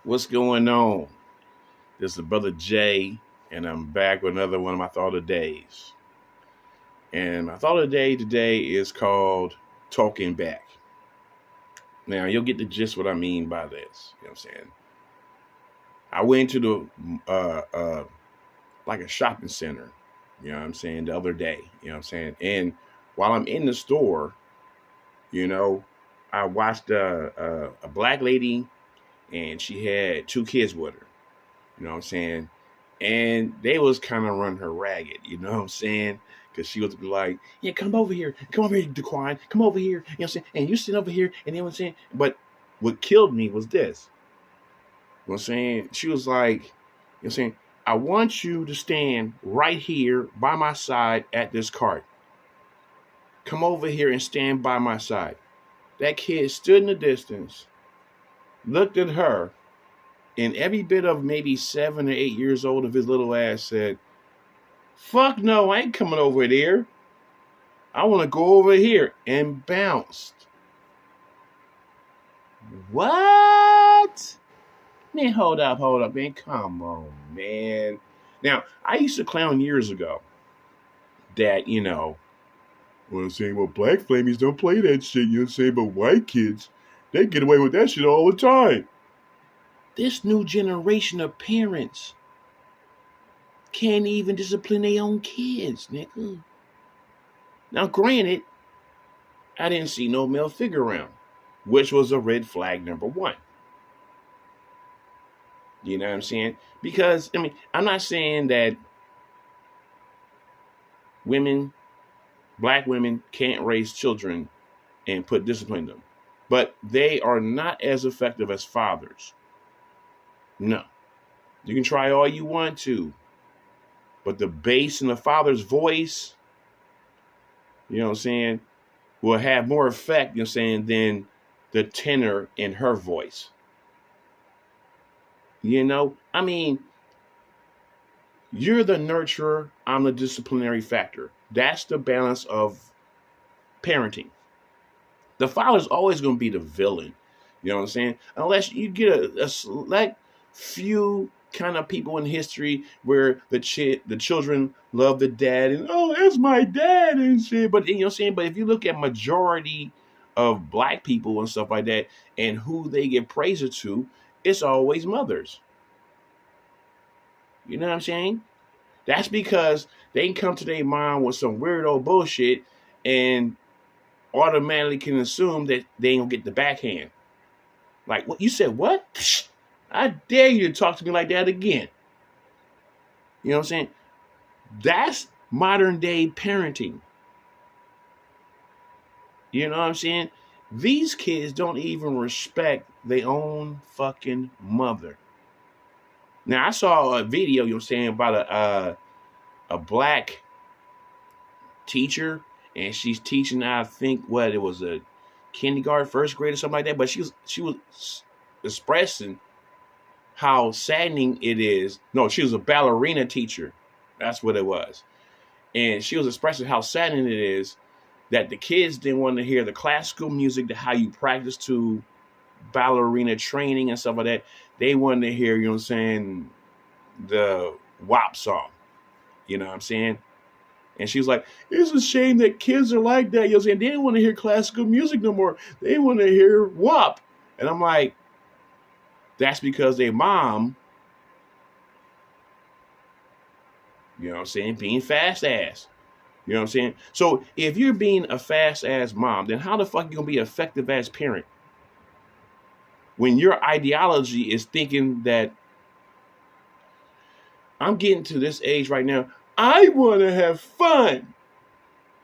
What's going on? This is Brother Jay, and I'm back with another one of my thought of the days. And my thought of the day today is called Talking Back. Now, you'll get the gist what I mean by this. You know what I'm saying? I went to like a shopping center, you know what I'm saying, the other day, you know what I'm saying? And while I'm in the store, you know, I watched a black lady and she had two kids with her. You know what I'm saying? And they was kind of running her ragged, you know what I'm saying? Because she was like, yeah, come over here. Come over here, Daquan. Come over here. You know what I'm saying? And you sit over here. And they were saying, but what killed me was this. You know what I'm saying? She was like, you know what I'm saying? I want you to stand right here by my side at this cart. Come over here and stand by my side. That kid stood in the distance, looked at her, and every bit of maybe 7 or 8 years old of his little ass said, fuck no, I ain't coming over there. I want to go over here, and bounced. What? Man, hold up, man. Come on, man. Now, I used to clown years ago that, what I'm saying, well, black flamies don't play that shit, you know what I'm saying? But white kids, they get away with that shit all the time. This new generation of parents can't even discipline their own kids, nigga. Now, granted, I didn't see no male figure around, which was a red flag number one. You know what I'm saying? Because, I'm not saying that black women can't raise children and put discipline in them, but they are not as effective as fathers. No. You can try all you want to, but the bass in the father's voice, you know what I'm saying, will have more effect, you know what I'm saying, than the tenor in her voice. You know, you're the nurturer, I'm the disciplinary factor. That's the balance of parenting. The father's always going to be the villain. You know what I'm saying? Unless you get a select few kind of people in history where the children love the dad and, oh, that's my dad and shit. But, you know what I'm saying? But if you look at majority of black people and stuff like that and who they give praise to, it's always mothers. You know what I'm saying? That's because they can come to their mom with some weirdo bullshit and automatically can assume that they ain't gonna get the backhand. Like, what? You said what? Psh, I dare you to talk to me like that again. You know what I'm saying? That's modern day parenting. You know what I'm saying? These kids don't even respect their own fucking mother. Now, I saw a video, you know what I'm saying, about a black teacher, and she's teaching, I think, what it was, a kindergarten, first grade or something like that. But she was expressing how saddening it is. No, she was a ballerina teacher. That's what it was. And she was expressing how saddening it is that the kids didn't want to hear the classical music, to how you practice to ballerina training and stuff like that. They wanted to hear, you know what I'm saying, the WAP song. You know what I'm saying? And she was like, it's a shame that kids are like that. You know what I'm saying? They didn't want to hear classical music no more. They want to hear WAP. And I'm like, that's because their mom, you know what I'm saying, being fast ass. You know what I'm saying? So if you're being a fast ass mom, then how the fuck are you going to be an effective as parent? When your ideology is thinking that I'm getting to this age right now, I want to have fun.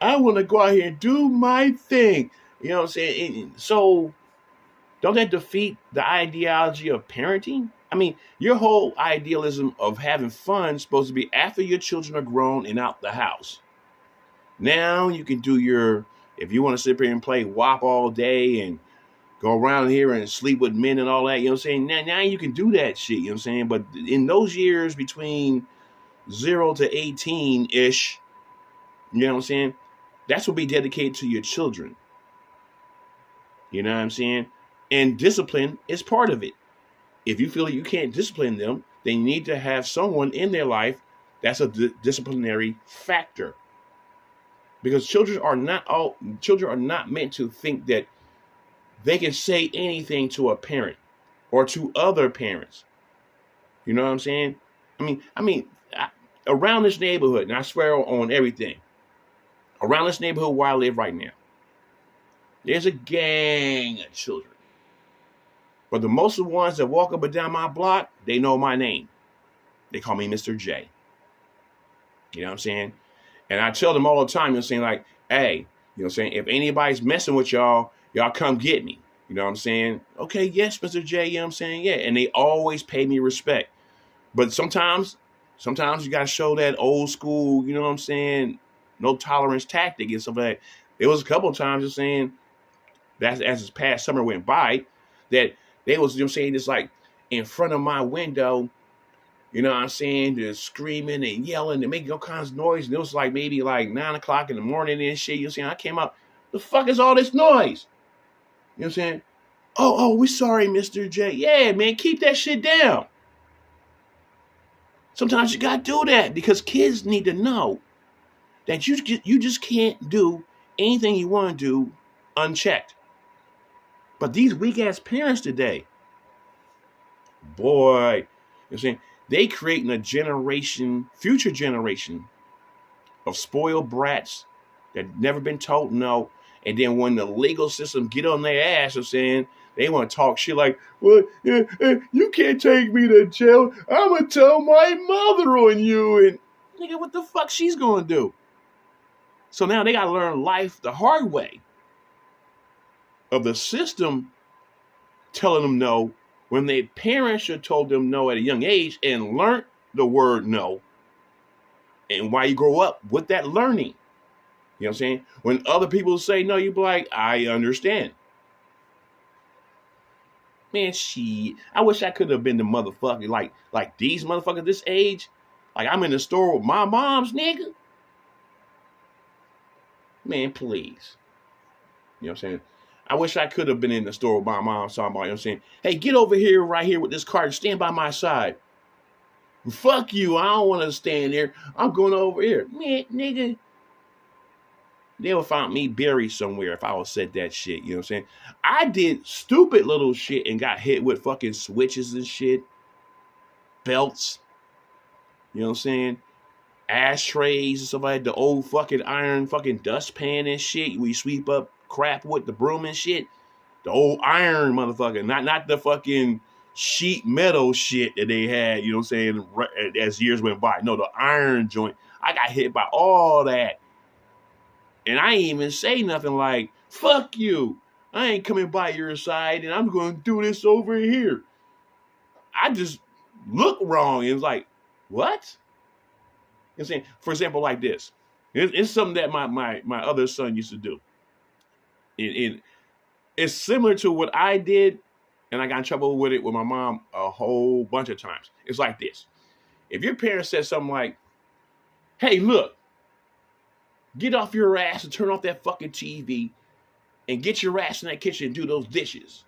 I want to go out here and do my thing. You know what I'm saying? So don't that defeat the ideology of parenting? Your whole idealism of having fun is supposed to be after your children are grown and out the house. Now you can do if you want to sit here and play WAP all day and go around here and sleep with men and all that, you know what I'm saying? Now you can do that shit, you know what I'm saying? But in those years between 0 to 18-ish, you know what I'm saying? That's what be dedicated to your children. You know what I'm saying? And discipline is part of it. If you feel you can't discipline them, then you need to have someone in their life that's a disciplinary factor. Because children are not meant to think that they can say anything to a parent or to other parents. You know what I'm saying? Around this neighborhood, and I swear on everything, around this neighborhood where I live right now, there's a gang of children. But the most of the ones that walk up and down my block, they know my name. They call me Mr. J. You know what I'm saying? And I tell them all the time, like, hey, you know what I'm saying? If anybody's messing with y'all come get me. You know what I'm saying? Okay, yes, Mr. J, you know what I'm saying? Yeah. And they always pay me respect. But sometimes you got to show that old school, you know what I'm saying, no tolerance tactic and stuff like that. It was a couple of times just saying, that as this past summer went by, that they was, you know what I'm saying, just like in front of my window, you know what I'm saying, just screaming and yelling and making all kinds of noise. And it was like maybe like 9 o'clock in the morning and shit. You know what I'm saying? I came out, the fuck is all this noise? You know what I'm saying? Oh, we sorry, Mr. J. Yeah, man, keep that shit down. Sometimes you got to do that because kids need to know that you just can't do anything you want to do unchecked. But these weak-ass parents today, boy, you know what I'm saying, they creating a future generation of spoiled brats that never been told no. And then when the legal system get on their ass, you know what I'm saying, they want to talk shit like, well, you can't take me to jail. I'm going to tell my mother on you. And nigga, what the fuck she's going to do? So now they got to learn life the hard way of the system telling them no when their parents should have told them no at a young age and learned the word no. And why you grow up with that learning. You know what I'm saying? When other people say no, you be like, I understand. Man, shit. I wish I could have been the motherfucker like these motherfuckers this age. Like I'm in the store with my mom's nigga. Man, please. You know what I'm saying? I wish I could have been in the store with my mom talking about, you know what I'm saying? Hey, get over here right here with this cart. Stand by my side. Fuck you. I don't want to stand there. I'm going over here. Man, nigga. They would find me buried somewhere if I would said that shit. You know what I'm saying? I did stupid little shit and got hit with fucking switches and shit. Belts. You know what I'm saying? Ashtrays and stuff like that. The old fucking iron fucking dustpan and shit. We sweep up crap with the broom and shit. The old iron motherfucker. Not the fucking sheet metal shit that they had, you know what I'm saying, as years went by. No, the iron joint. I got hit by all that. And I ain't even say nothing like, fuck you. I ain't coming by your side and I'm going to do this over here. I just look wrong. And it's like, what? You know what I'm saying? For example, like this. It's something that my other son used to do. It's similar to what I did, and I got in trouble with it with my mom a whole bunch of times. It's like this. If your parents said something like, hey, look, get off your ass and turn off that fucking TV and get your ass in that kitchen and do those dishes.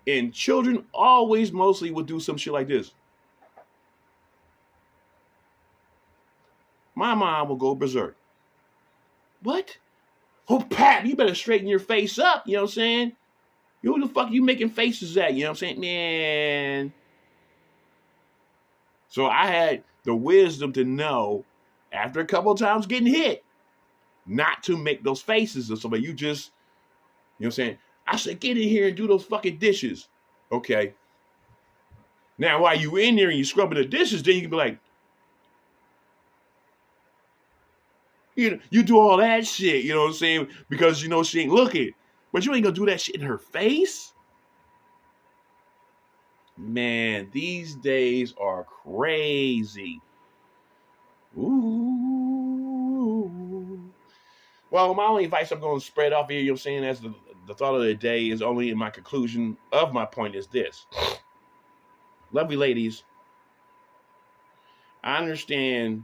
And children always mostly would do some shit like this. My mom will go berserk. What? Oh, Pat, you better straighten your face up, you know what I'm saying? Who the fuck you making faces at, you know what I'm saying? Man. So I had the wisdom to know, after a couple of times getting hit, not to make those faces or something. You just, you know what I'm saying? I said, get in here and do those fucking dishes. Okay. Now, while you in there and you scrubbing the dishes, then you can be like, you do all that shit, you know what I'm saying? Because you know she ain't looking. But you ain't gonna do that shit in her face. Man, these days are crazy. Ooh. Well, my only advice I'm going to spread off here, you know what I'm saying, as the thought of the day is only in my conclusion of my point is this. Lovely ladies, I understand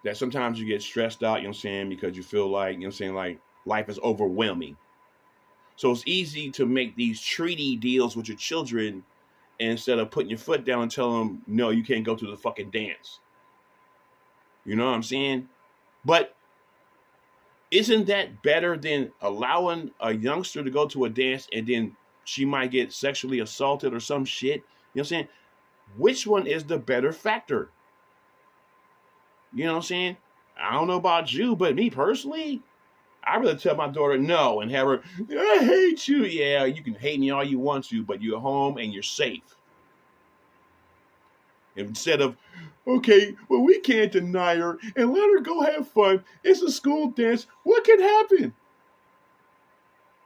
that sometimes you get stressed out, you know what I'm saying, because you feel like, you know what I'm saying, like life is overwhelming. So it's easy to make these treaty deals with your children instead of putting your foot down and telling them, no, you can't go to the fucking dance. You know what I'm saying? But isn't that better than allowing a youngster to go to a dance and then she might get sexually assaulted or some shit? You know what I'm saying? Which one is the better factor? You know what I'm saying? I don't know about you, but me personally, I'd rather tell my daughter no and have her, I hate you. Yeah, you can hate me all you want to, but you're home and you're safe. Instead of, okay, well, we can't deny her and let her go have fun. It's a school dance. What can happen?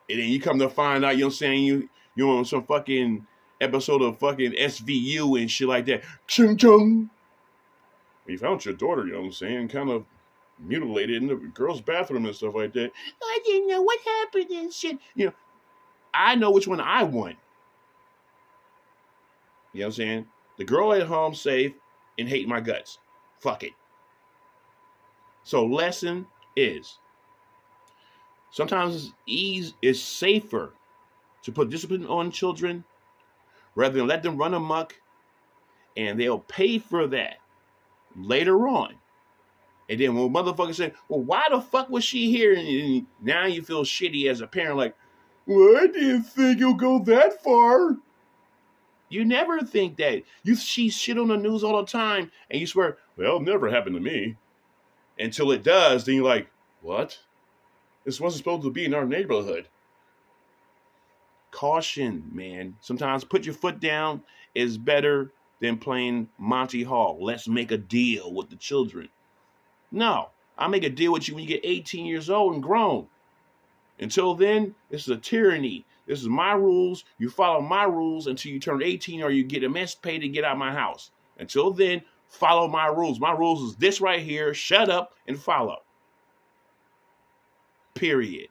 And then you come to find out, you know what I'm saying, you're on some fucking episode of fucking SVU and shit like that. Chung chung. You found your daughter, you know what I'm saying, kind of mutilated in the girl's bathroom and stuff like that. I didn't know what happened and shit. You know, I know which one I want. You know what I'm saying? The girl at home safe and hate my guts. Fuck it. So lesson is, sometimes it's safer to put discipline on children rather than let them run amok, and they'll pay for that later on. And then when motherfuckers say, well, why the fuck was she here? And now you feel shitty as a parent, like, well, I didn't think you'll go that far. You never think that. You see shit on the news all the time, and you swear, well, it'll never happen to me. Until it does, then you're like, what? This wasn't supposed to be in our neighborhood. Caution, man. Sometimes put your foot down is better than playing Monty Hall. Let's make a deal with the children. No, I'll make a deal with you when you get 18 years old and grown. Until then, this is a tyranny. This is my rules. You follow my rules until you turn 18 or you get emancipated and get out of my house. Until then, follow my rules. My rules is this right here. Shut up and follow. Period.